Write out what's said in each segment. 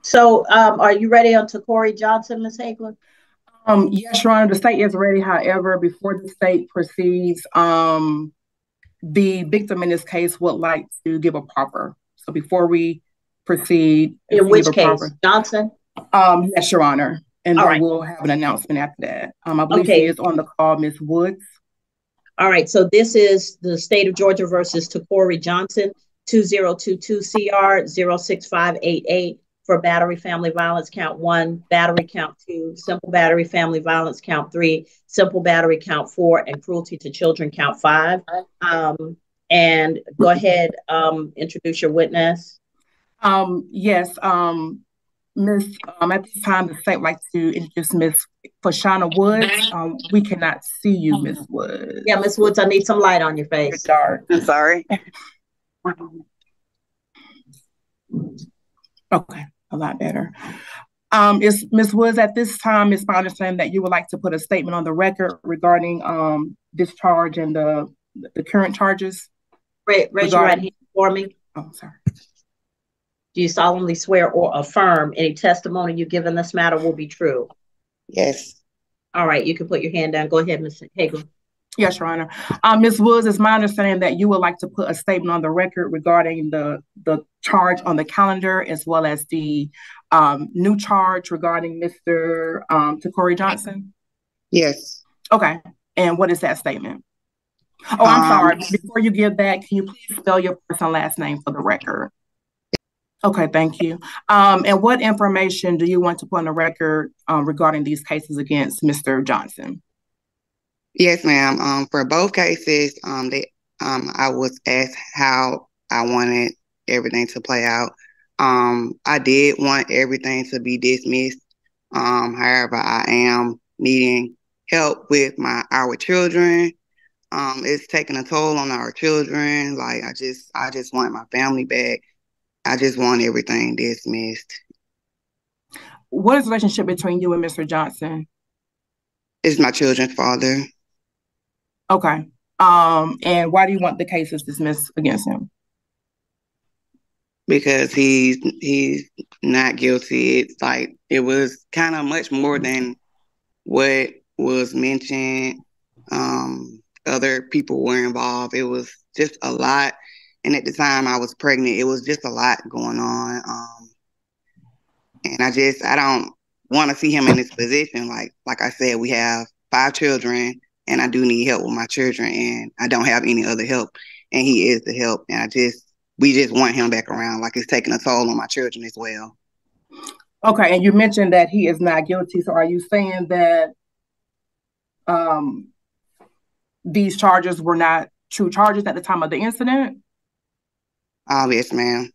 So, are you ready on to Corey Johnson, Ms. Hagler? Yes, Your Honor, the state is ready. However, before the state proceeds, the victim in this case would like to give a proper. So before we proceed, if In you give which a case, proper. Johnson? Yes, Your Honor. And All then right. we'll have an announcement after that. I believe she Okay. is on the call, Ms. Woods. All right. So this is the state of Georgia versus Corey Johnson, 2022 CR 06588 for battery family violence count 1, battery count 2, simple battery family violence count 3, simple battery count 4, and cruelty to children count 5. And go ahead, introduce your witness. Yes, Miss, at this time, the state would like to introduce Miss Fashana Woods. We cannot see you, Miss Woods. Yeah, Miss Woods, I need some light on your face. You're dark. I'm sorry. Okay, a lot better. Is Ms. Woods, at this time, it's my understanding that you would like to put a statement on the record regarding this charge and the current charges? Raise your right hand for me. Oh, sorry. Do you solemnly swear or affirm any testimony you give in this matter will be true? Yes. All right, you can put your hand down. Go ahead, Ms. Hagler. Yes, Your Honor. Ms. Woods, it's my understanding that you would like to put a statement on the record regarding the charge on the calendar, as well as the new charge regarding Mr. Corey Johnson? Yes. Okay. And what is that statement? Oh, I'm sorry. Before you give that, can you please spell your first and last name for the record? Okay, thank you. And what information do you want to put on the record regarding these cases against Mr. Johnson? Yes, ma'am. For both cases, I was asked how I wanted everything to play out. I did want everything to be dismissed. However, I am needing help with our children. It's taking a toll on our children. Like I just want my family back. I just want everything dismissed. What is the relationship between you and Mr. Johnson? It's my children's father. Okay. And why do you want the cases dismissed against him? Because he's not guilty. It's like it was kind of much more than what was mentioned. Other people were involved. It was just a lot. And at the time I was pregnant, it was just a lot going on. And I don't want to see him in this position. Like I said, we have 5 children, and I do need help with my children, and I don't have any other help. And he is the help. And we just want him back around. Like it's taking a toll on my children as well. Okay, and you mentioned that he is not guilty. So are you saying that these charges were not true charges at the time of the incident? Yes, ma'am.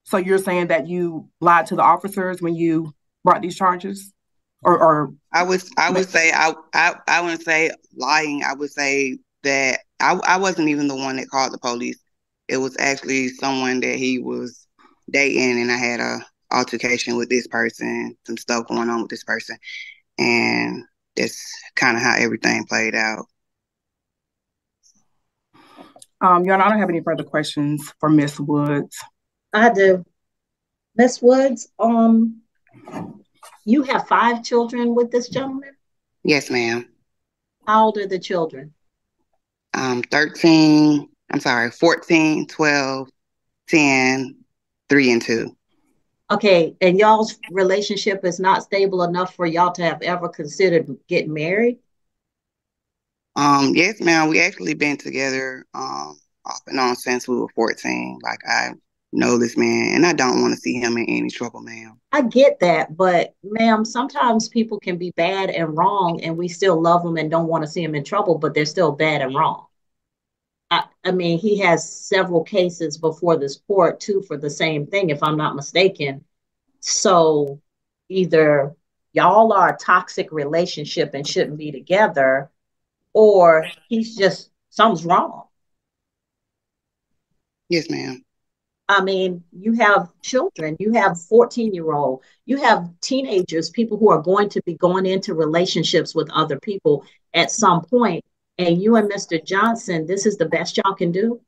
So you're saying that you lied to the officers when you brought these charges? Or I would say I wouldn't say lying. I would say that I wasn't even the one that called the police. It was actually someone that he was dating, and I had a altercation with this person, some stuff going on with this person, and that's kind of how everything played out. Your Honor, I don't have any further questions for Miss Woods. I do. Miss Woods, you have 5 children with this gentleman? Yes, ma'am. How old are the children? 14, 12, 10, 3, and 2. Okay, and y'all's relationship is not stable enough for y'all to have ever considered getting married? Yes, ma'am. We actually been together off and on since we were 14. Like I know this man, and I don't want to see him in any trouble, ma'am. I get that, but ma'am, sometimes people can be bad and wrong, and we still love them and don't want to see them in trouble, but they're still bad and wrong. I mean, he has several cases before this court too for the same thing, if I'm not mistaken. So either y'all are a toxic relationship and shouldn't be together, or he's just, something's wrong. Yes, ma'am. I mean, you have children, you have 14-year-old, you have teenagers, people who are going to be going into relationships with other people at some point, and you and Mr. Johnson, this is the best y'all can do?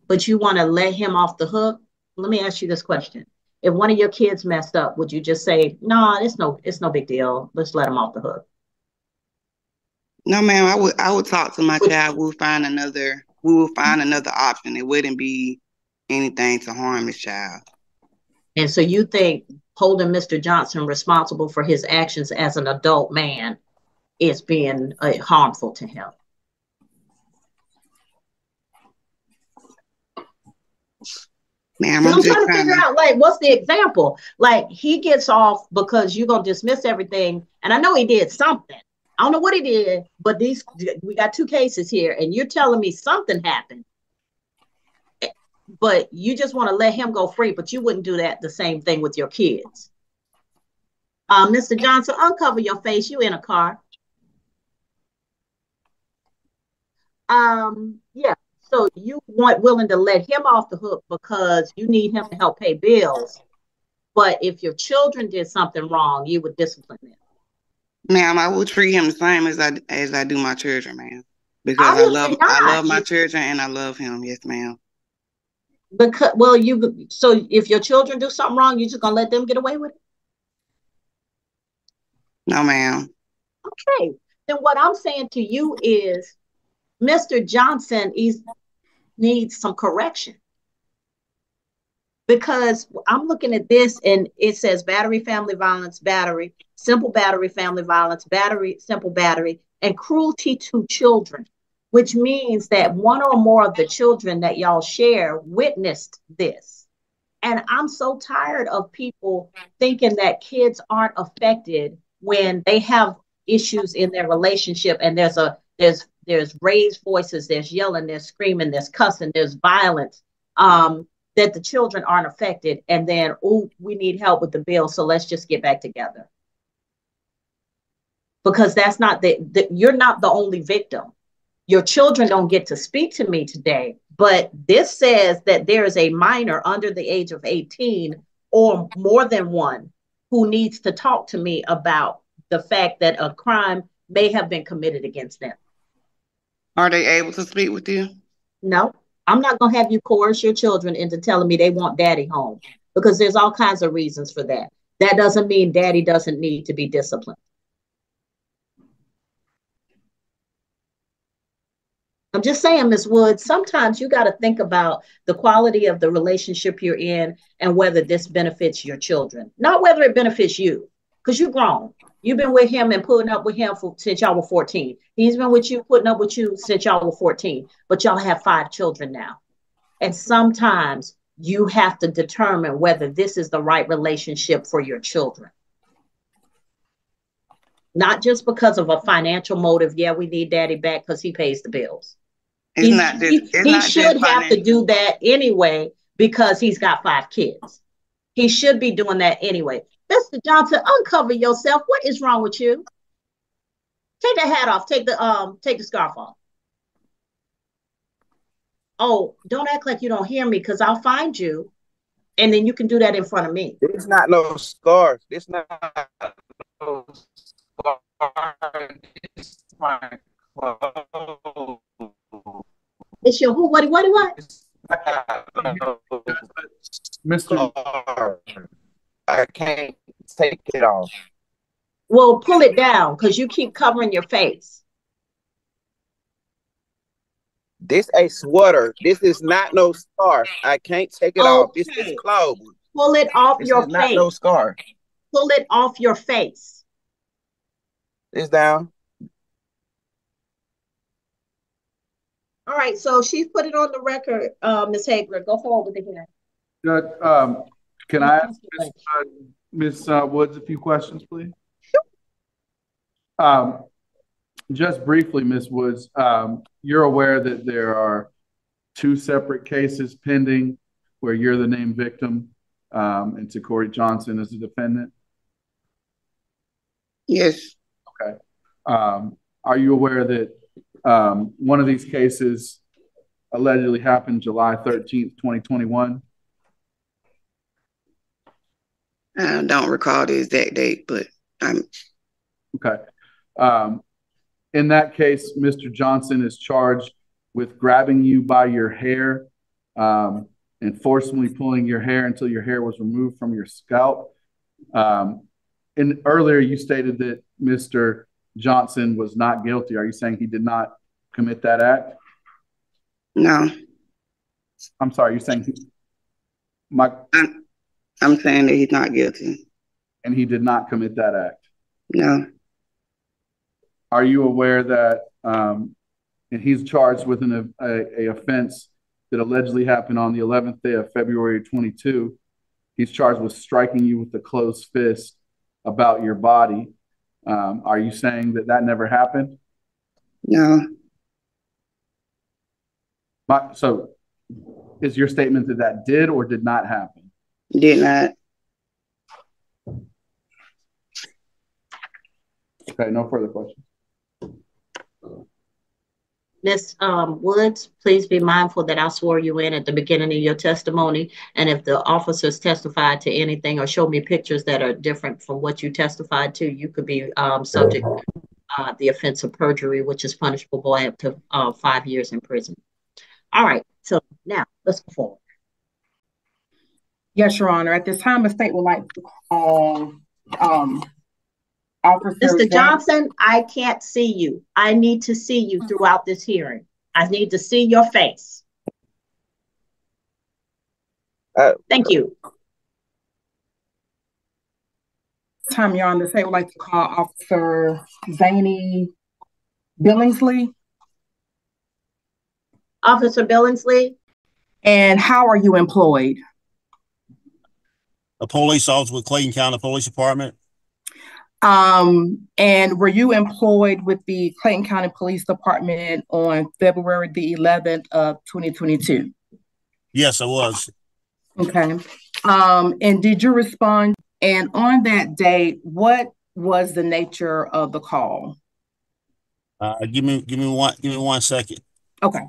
but you want to let him off the hook. Let me ask you this question. If one of your kids messed up, would you just say, no, it's no big deal. Let's let him off the hook? No, ma'am. I would talk to my child. We will find another option. It wouldn't be anything to harm his child. And so you think holding Mr. Johnson responsible for his actions as an adult man is being harmful to him? Ma'am, I'm trying to figure out, like, what's the example? Like, he gets off because you're going to dismiss everything. And I know he did something. I don't know what he did, but we got 2 cases here, and you're telling me something happened. But you just want to let him go free, but you wouldn't do that the same thing with your kids. Mr. Johnson, uncover your face. You in a car. Yeah. So you weren't willing to let him off the hook because you need him to help pay bills. But if your children did something wrong, you would discipline them. Ma'am, I will treat him the same as I do my children, ma'am. Because Obviously I love my children and I love him. Yes, ma'am. Because so if your children do something wrong, you're just gonna let them get away with it? No, ma'am. Okay. Then what I'm saying to you is Mr. Johnson needs some correction. Because I'm looking at this and it says battery, family violence, battery, simple battery, family violence, battery, simple battery, and cruelty to children, which means that one or more of the children that y'all share witnessed this. And I'm so tired of people thinking that kids aren't affected when they have issues in their relationship and there's raised voices, there's yelling, there's screaming, there's cussing, there's violence. That the children aren't affected, and then, oh, we need help with the bill, so let's just get back together. Because that's not you're not the only victim. Your children don't get to speak to me today, but this says that there is a minor under the age of 18 or more than one who needs to talk to me about the fact that a crime may have been committed against them. Are they able to speak with you? No. I'm not going to have you coerce your children into telling me they want daddy home, because there's all kinds of reasons for that. That doesn't mean daddy doesn't need to be disciplined. I'm just saying, Ms. Woods, sometimes you got to think about the quality of the relationship you're in and whether this benefits your children, not whether it benefits you, because you're grown. You've been with him and putting up with him since y'all were 14. He's been with you, putting up with you since y'all were 14, but y'all have 5 children now. And sometimes you have to determine whether this is the right relationship for your children. Not just because of a financial motive. Yeah, we need daddy back because he pays the bills. He should have to do that anyway because he's got 5 kids. He should be doing that anyway. Mr. Johnson, uncover yourself. What is wrong with you? Take the hat off. Take the scarf off. Oh, don't act like you don't hear me, because I'll find you, and then you can do that in front of me. It's not no scarf. It's not no scarf. It's my clothes. It's your who? What? Mr. I can't take it off. Well, pull it down because you keep covering your face. This a sweater. This is not no scarf. I can't take it off. This is clothes. Pull it off your face. Not no scarf. Pull it off your face. It's down. All right, so she's put it on the record, Ms. Hagler. Go forward with the hearing. Judge, can I ask Ms. Woods a few questions, please? Sure. Just briefly, Ms. Woods, you're aware that there are 2 separate cases pending where you're the named victim and Corey Johnson is the defendant? Yes. Okay. Are you aware that one of these cases allegedly happened July 13th, 2021? I don't recall the exact date, but I'm... Okay. In that case, Mr. Johnson is charged with grabbing you by your hair and forcibly pulling your hair until your hair was removed from your scalp. And earlier you stated that Mr. Johnson was not guilty. Are you saying he did not commit that act? No. I'm sorry, you're saying I'm saying that he's not guilty. And he did not commit that act? No. Are you aware that and he's charged with a offense that allegedly happened on the 11th day of February 22? He's charged with striking you with a closed fist about your body. Are you saying that that never happened? No. So is your statement that that did or did not happen? Did not. Okay, no further questions. Ms. Woods, please be mindful that I swore you in at the beginning of your testimony. And if the officers testified to anything or show me pictures that are different from what you testified to, you could be subject to the offense of perjury, which is punishable by up to 5 years in prison. All right, so now let's go forward. Yes, Your Honor. At this time, the state would like to call Officer Mr. Johnson, I can't see you. I need to see you throughout this hearing. I need to see your face. Thank you. This time, Your Honor, the state would like to call Officer Zany Billingsley. Officer Billingsley. And how are you employed? A police officer with Clayton County Police Department. And were you employed with the Clayton County Police Department on February the 11th of 2022? Yes, I was. Okay. And did you respond? And on that date, what was the nature of the call? Give me 1 second. Okay.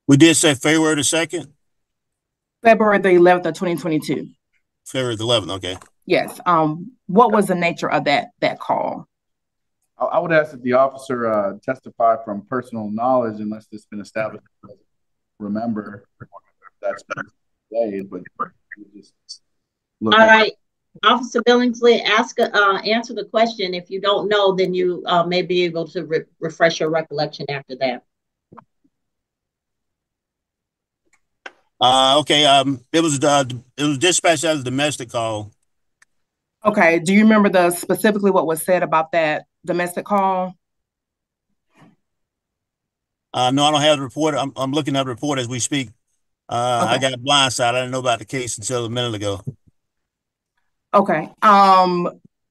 We did say February the 2nd? February the 11th of 2022. February the 11th, okay. Yes. What was the nature of that call? I would ask that the officer testify from personal knowledge, unless it's been established. Remember, that's been delayed, but just look. All right, Officer Billingsley, answer the question. If you don't know, then you may be able to refresh your recollection after that. Okay. It was dispatched as a domestic call. Okay. Do you remember specifically what was said about that domestic call? No, I don't have the report. I'm looking at the report as we speak. Okay. I got blindsided. I didn't know about the case until a minute ago. Okay.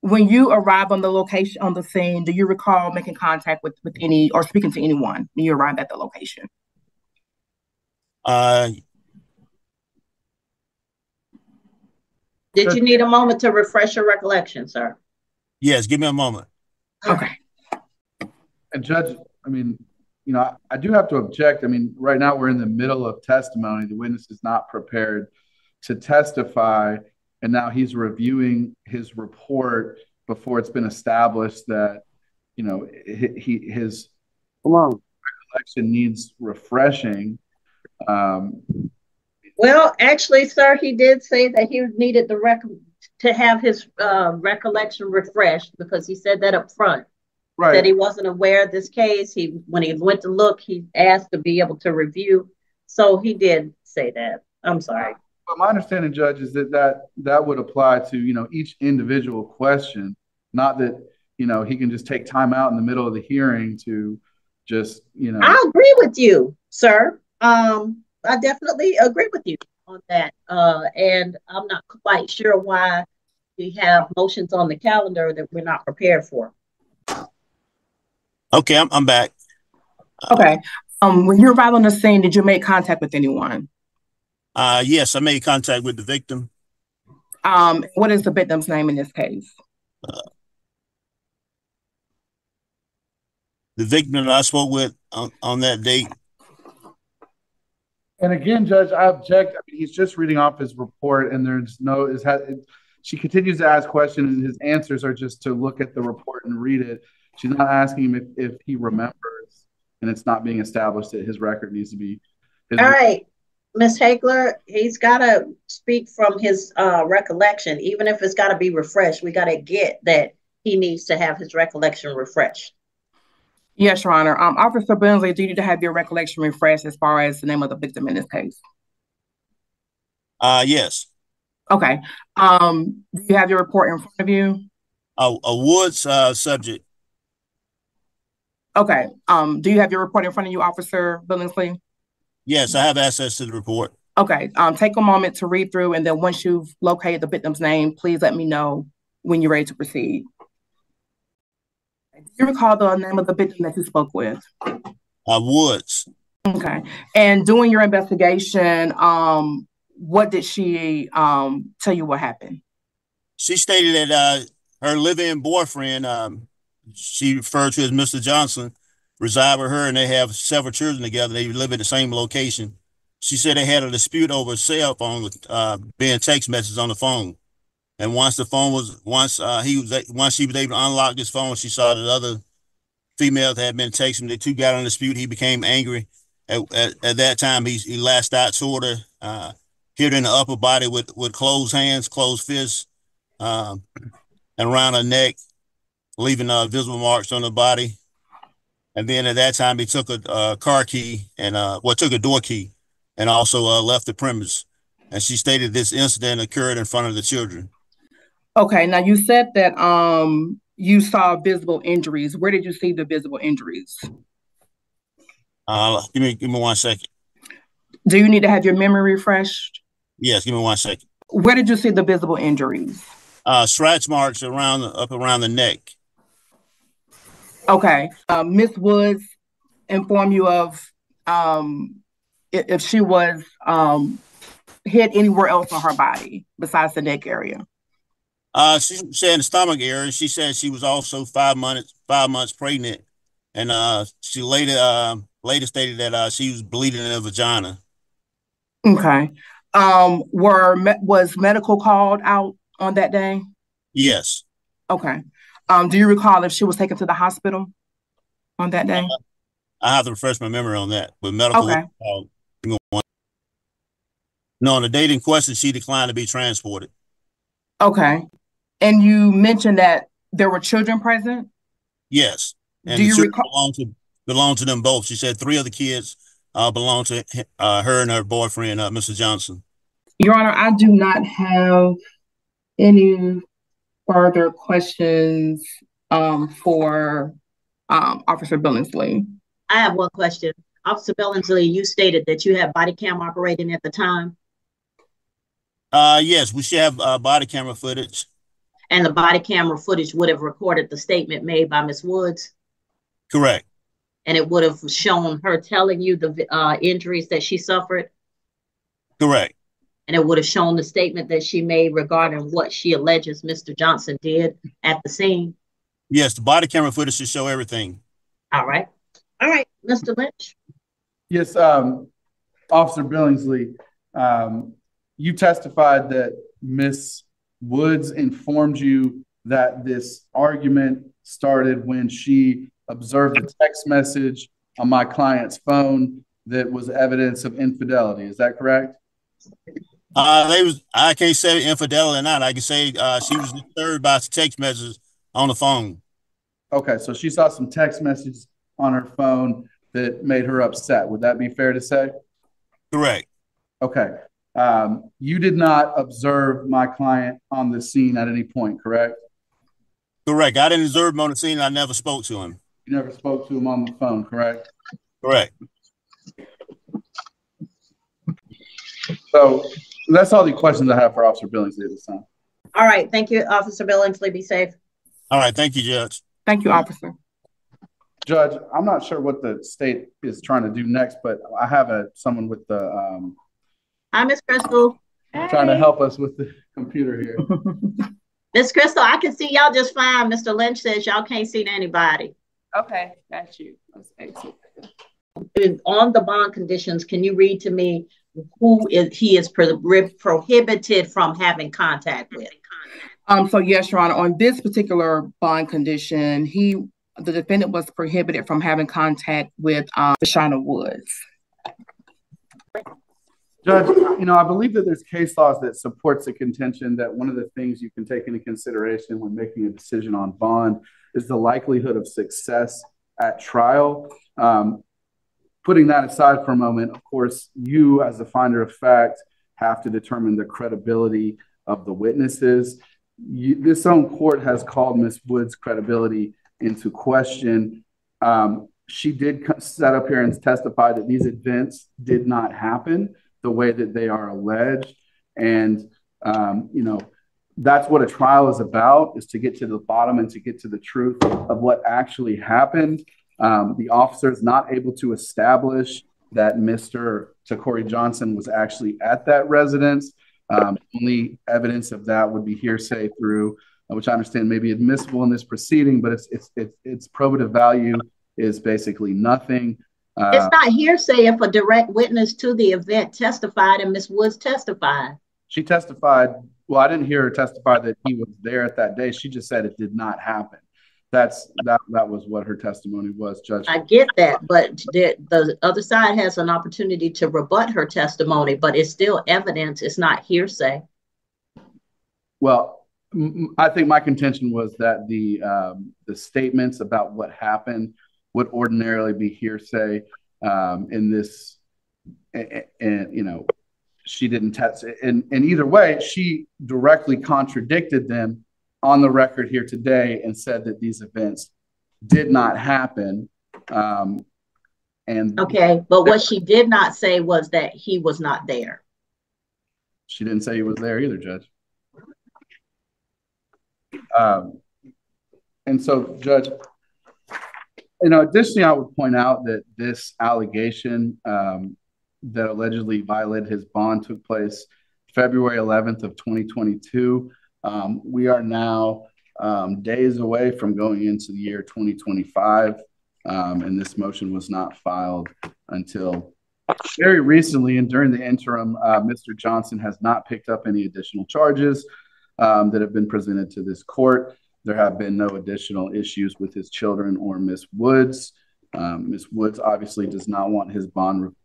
When you arrived on the location, on the scene, do you recall making contact with any or speaking to anyone when you arrived at the location? Did you need a moment to refresh your recollection, sir? Yes, give me a moment. Okay. And Judge, I mean, you know, I do have to object. I mean, right now we're in the middle of testimony. The witness is not prepared to testify, and now he's reviewing his report before it's been established that, you know, his recollection needs refreshing. Well, actually, sir, he did say that he needed to have his recollection refreshed, because he said that up front. Right. That he wasn't aware of this case. When he went to look, he asked to be able to review. So he did say that. I'm sorry. But my understanding, Judge, is that would apply to, you know, each individual question, not that, you know, he can just take time out in the middle of the hearing to just, you know. I agree with you, sir. I definitely agree with you on that. And I'm not quite sure why we have motions on the calendar that we're not prepared for. Okay, I'm back. Okay. When you arrived on the scene, did you make contact with anyone? Yes, I made contact with the victim. What is the victim's name in this case? The victim that I spoke with on that date. And again, Judge, I object. I mean, he's just reading off his report, and there's no. She continues to ask questions, and his answers are just to look at the report and read it. She's not asking him if he remembers, and it's not being established that his record needs to be. All right, Ms. Hagler, he's got to speak from his recollection, even if it's got to be refreshed. We got to get that he needs to have his recollection refreshed. Yes, Your Honor. Officer Bensley, do you need to have your recollection refreshed as far as the name of the victim in this case? Yes. Okay. Do you have your report in front of you? A Woods subject. Okay. Do you have your report in front of you, Officer Billingsley? Yes, I have access to the report. Okay. Take a moment to read through, and then once you've located the victim's name, please let me know when you're ready to proceed. Do you recall the name of the victim that you spoke with? Woods. Okay. And doing your investigation, what did she tell you what happened? She stated that her live-in boyfriend, she referred to as Mr. Johnson, reside with her, and they have several children together. They live in the same location. She said they had a dispute over a cell phone, being text messages on the phone. And once she was able to unlock this phone, she saw that other females had been texting. The two got in a dispute. He became angry. At that time, he lashed out toward her, hit her in the upper body with closed hands, closed fists, and around her neck, leaving visible marks on her body. And then at that time, he took a car key and took a door key, and also left the premise. And she stated this incident occurred in front of the children. Okay, now you said that you saw visible injuries. Where did you see the visible injuries? Give me 1 second. Do you need to have your memory refreshed? Yes, give me 1 second. Where did you see the visible injuries? Scratch marks up around the neck. Okay. Miss Woods informed you of if she was hit anywhere else on her body besides the neck area? She said in the stomach area. She said she was also 5 months pregnant, and she later stated that she was bleeding in her vagina. Okay. Was medical called out on that day? Yes. Okay. Do you recall if she was taken to the hospital on that day? I have to refresh my memory on that. But medical. Okay. No, on the date in question, she declined to be transported. Okay. And you mentioned that there were children present? Yes. And do you recall? Belong to them both. She said 3 of the kids belong to her and her boyfriend, Mr. Johnson. Your Honor, I do not have any further questions for Officer Billingsley. I have one question. Officer Billingsley, you stated that you have body cam operating at the time. Yes, we should have body camera footage. And the body camera footage would have recorded the statement made by Ms. Woods? Correct. And it would have shown her telling you the injuries that she suffered? Correct. And it would have shown the statement that she made regarding what she alleges Mr. Johnson did at the scene? Yes, the body camera footage should show everything. All right. All right, Mr. Lynch. Yes, Officer Billingsley, you testified that Ms. Woods informed you that this argument started when she observed a text message on my client's phone that was evidence of infidelity. Is that correct? I can't say infidelity or not. I can say she was disturbed by text messages on the phone. Okay, so she saw some text messages on her phone that made her upset. Would that be fair to say? Correct. Okay. You did not observe my client on the scene at any point, correct? Correct. I didn't observe him on the scene. I never spoke to him. You never spoke to him on the phone, correct? Correct. So that's all the questions I have for Officer Billingsley at this time. All right. Thank you, Officer Billingsley. Be safe. All right. Thank you, Judge. Thank you, Officer. Judge, I'm not sure what the state is trying to do next, but I have someone with the Hi, Miss Crystal. trying to help us with the computer here. Miss Crystal, I can see y'all just fine. Mr. Lynch says y'all can't see anybody. Okay, got you. On the bond conditions, can you read to me who he is prohibited from having contact with? So yes, Your Honor, on this particular bond condition, the defendant was prohibited from having contact with Shauna Woods. Judge, I believe that there's case laws that supports the contention that one of the things you can take into consideration when making a decision on bond is the likelihood of success at trial. Putting that aside for a moment, of course, you as the finder of fact have to determine the credibility of the witnesses. This own court has called Ms. Wood's credibility into question. She did set up here and testify that these events did not happen the way that they are alleged. And, that's what a trial is about, is to get to the bottom and to get to the truth of what actually happened. The officer is not able to establish that Mr. Corey Johnson was actually at that residence. Only evidence of that would be hearsay through, which I understand may be admissible in this proceeding, but its probative value is basically nothing. It's not hearsay if a direct witness to the event testified and Ms. Woods testified. She testified. Well, I didn't hear her testify that he was there at that day. She just said it did not happen. That was what her testimony was, Judge. I get that, but the other side has an opportunity to rebut her testimony, but it's still evidence. It's not hearsay. Well, I think my contention was that the statements about what happened would ordinarily be hearsay in this, and she didn't test it. And either way, she directly contradicted them on the record here today and said that these events did not happen. Okay, but what she did not say was that he was not there. She didn't say he was there either, Judge. And so, Judge, additionally, I would point out that this allegation that allegedly violated his bond took place February 11th of 2022. We are now days away from going into the year 2025, and this motion was not filed until very recently. And during the interim, Mr. Johnson has not picked up any additional charges that have been presented to this court. There have been no additional issues with his children or Ms. Woods. Ms. Woods obviously does not want his bond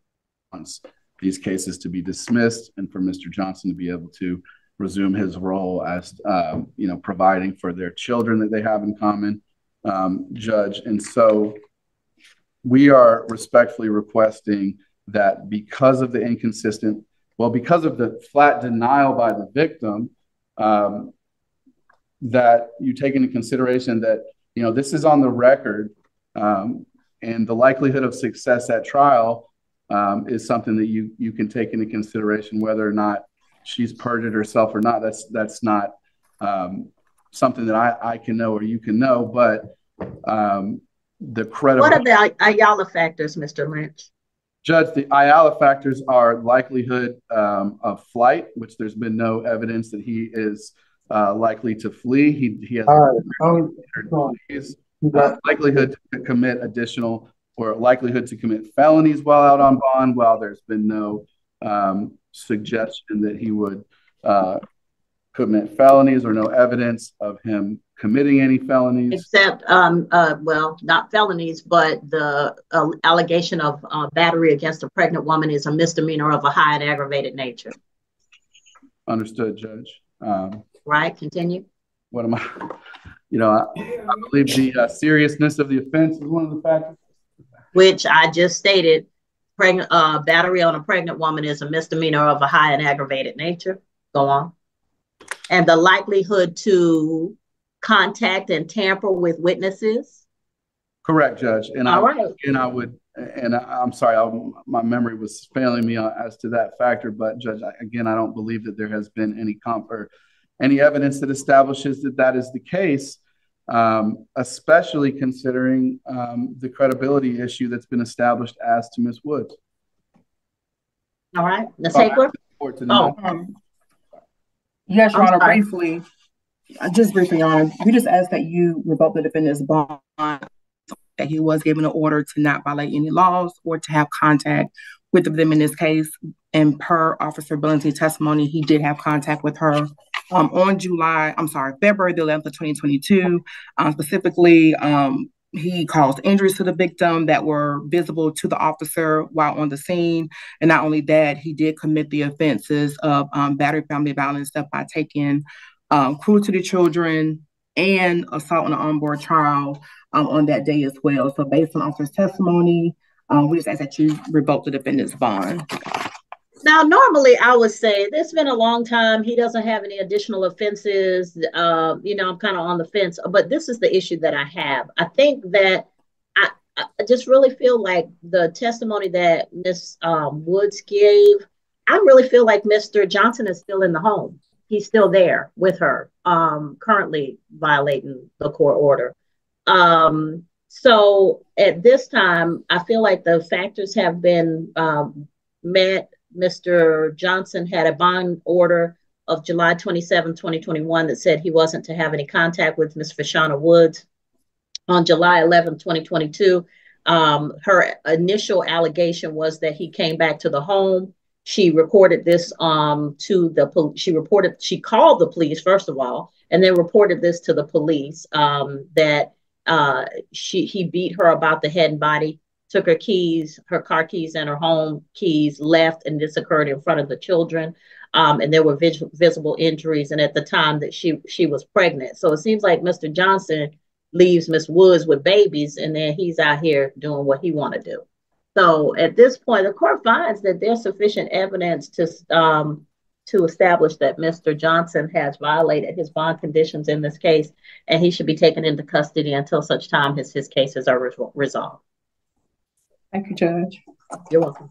wants these cases to be dismissed and for Mr. Johnson to be able to resume his role as, providing for their children that they have in common, Judge. And so we are respectfully requesting that because of the flat denial by the victim, that you take into consideration that, this is on the record, and the likelihood of success at trial is something that you can take into consideration, whether or not she's perjured herself or not. That's not something that I can know or you can know, but the credible. What are the Ayala factors, Mr. Lynch? Judge, the Ayala factors are likelihood of flight, which there's been no evidence that he is likely to flee. He has likelihood to commit additional or likelihood to commit felonies while out on bond, while there's been no suggestion that he would commit felonies or no evidence of him committing any felonies. Except, not felonies, but the allegation of battery against a pregnant woman is a misdemeanor of a high and aggravated nature. Understood, Judge. Right, continue. What am I? I believe the seriousness of the offense is one of the factors. Which I just stated, battery on a pregnant woman is a misdemeanor of a high and aggravated nature. Go on. And the likelihood to contact and tamper with witnesses. Correct, Judge. And I'm sorry, my memory was failing me as to that factor. But Judge, I don't believe that there has been any evidence that establishes that is the case. Especially considering the credibility issue that's been established as to Ms. Woods. All right, let's take her. Yes, Your Honor, briefly, Your Honor, we just ask that you revoke the defendant's bond, that he was given an order to not violate any laws or to have contact with them in this case. And per Officer Billington's testimony, he did have contact with her on February the 11th of 2022, specifically he caused injuries to the victim that were visible to the officer while on the scene. And not only that, he did commit the offenses of battery, family violence, stuff by taking cruelty to children and assault on an unborn child on that day as well. So based on officer's testimony, we just ask that you revoke the defendant's bond. Now, normally I would say it's been a long time. He doesn't have any additional offenses. I'm kind of on the fence, but this is the issue that I have. I think that I just really feel like the testimony that Ms. Woods gave, I really feel like Mr. Johnson is still in the home. He's still there with her, currently violating the court order. So at this time, I feel like the factors have been met. Mr. Johnson had a bond order of July 27, 2021 that said he wasn't to have any contact with Ms. Fashana Woods. On July 11, 2022, her initial allegation was that he came back to the home. She reported this to the police. She called the police, first of all, and then reported this to the police that he beat her about the head and body, took her keys, her car keys and her home keys, left, and this occurred in front of the children. And there were visible injuries. And at the time that she was pregnant. So it seems like Mr. Johnson leaves Miss Woods with babies, and then he's out here doing what he want to do. So at this point, the court finds that there's sufficient evidence to establish that Mr. Johnson has violated his bond conditions in this case, and he should be taken into custody until such time as his cases are resolved. Thank you, Judge. You're welcome.